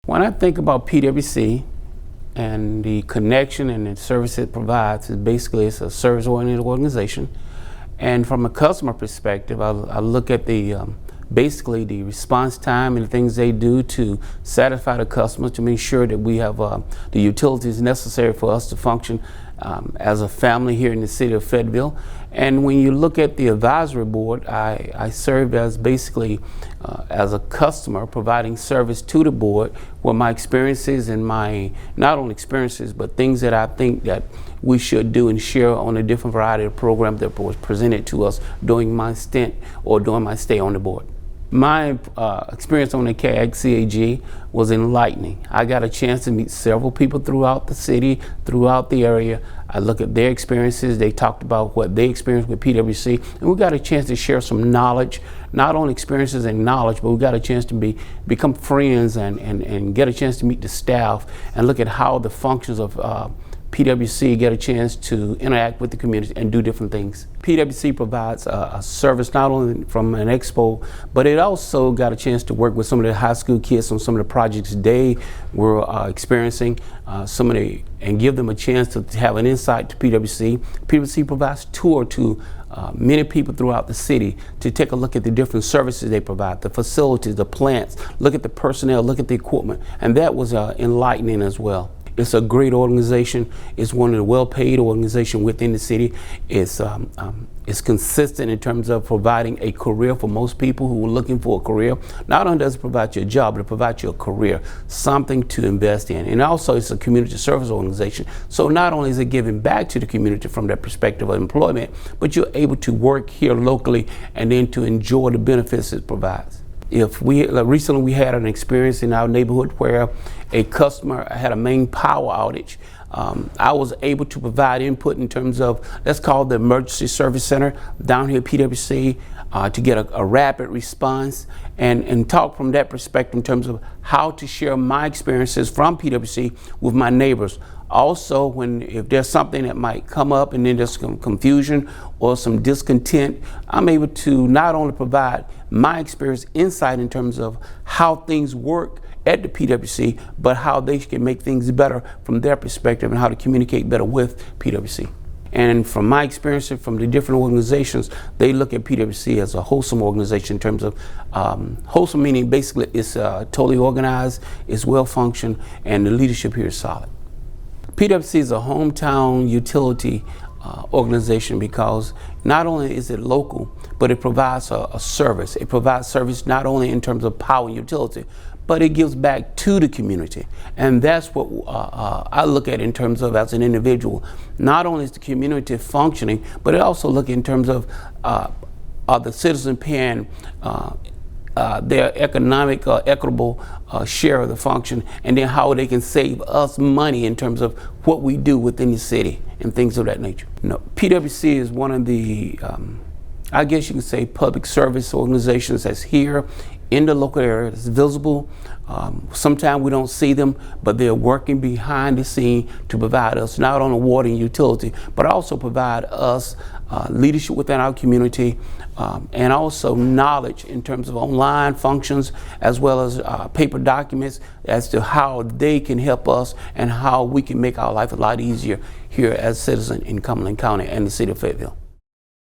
When I think about PwC and the connection and the service it provides, it's a service-oriented organization. And from a customer perspective, I look at basically the response time and the things they do to satisfy the customers, to make sure that we have the utilities necessary for us to function as a family here in the city of Fayetteville. And when you look at the advisory board, I serve as basically as a customer providing service to the board, where my experiences and my, not only experiences, but things that I think that we should do and share on a different variety of programs that was presented to us during my stint or during my stay on the board. My experience on the CAG was enlightening. I got a chance to meet several people throughout the city, throughout the area. I look at their experiences. They talked about what they experienced with PwC, and we got a chance to share some knowledge, not only experiences and knowledge, but we got a chance to become friends and get a chance to meet the staff and look at how the functions of PwC get a chance to interact with the community and do different things. PwC provides a service not only from an expo, but it also got a chance to work with some of the high school kids on some of the projects they were experiencing, and give them a chance to have an insight to PwC. PwC provides tour to many people throughout the city to take a look at the different services they provide, the facilities, the plants, look at the personnel, look at the equipment, and that was enlightening as well. It's a great organization. It's one of the well-paid organizations within the city. It's consistent in terms of providing a career for most people who are looking for a career. Not only does it provide you a job, but it provides you a career, something to invest in. And also it's a community service organization. So not only is it giving back to the community from that perspective of employment, but you're able to work here locally and then to enjoy the benefits it provides. Recently we had an experience in our neighborhood where a customer had a main power outage. I was able to provide input in terms of, let's call the emergency service center down here at PwC to get a rapid response and talk from that perspective in terms of how to share my experiences from PwC with my neighbors. Also, if there's something that might come up and then there's some confusion or some discontent, I'm able to not only provide my experience insight in terms of how things work at the PwC, but how they can make things better from their perspective and how to communicate better with PwC. And from my experience from the different organizations, they look at PwC as a wholesome organization in terms of wholesome meaning basically it's totally organized, it's well functioned, and the leadership here is solid. PwC is a hometown utility organization because not only is it local, but it provides a service. It provides service not only in terms of power and utility, but it gives back to the community. And that's what I look at in terms of as an individual. Not only is the community functioning, but I also look in terms of the citizen paying their economic, equitable share of the function, and then how they can save us money in terms of what we do within the city and things of that nature. PwC is one of the, I guess you can say, public service organizations that's here in the local area, that's visible. Sometimes we don't see them, but they're working behind the scene to provide us not only water and utility, but also provide us leadership within our community, and also knowledge in terms of online functions, as well as paper documents as to how they can help us and how we can make our life a lot easier here as citizens in Cumberland County and the city of Fayetteville.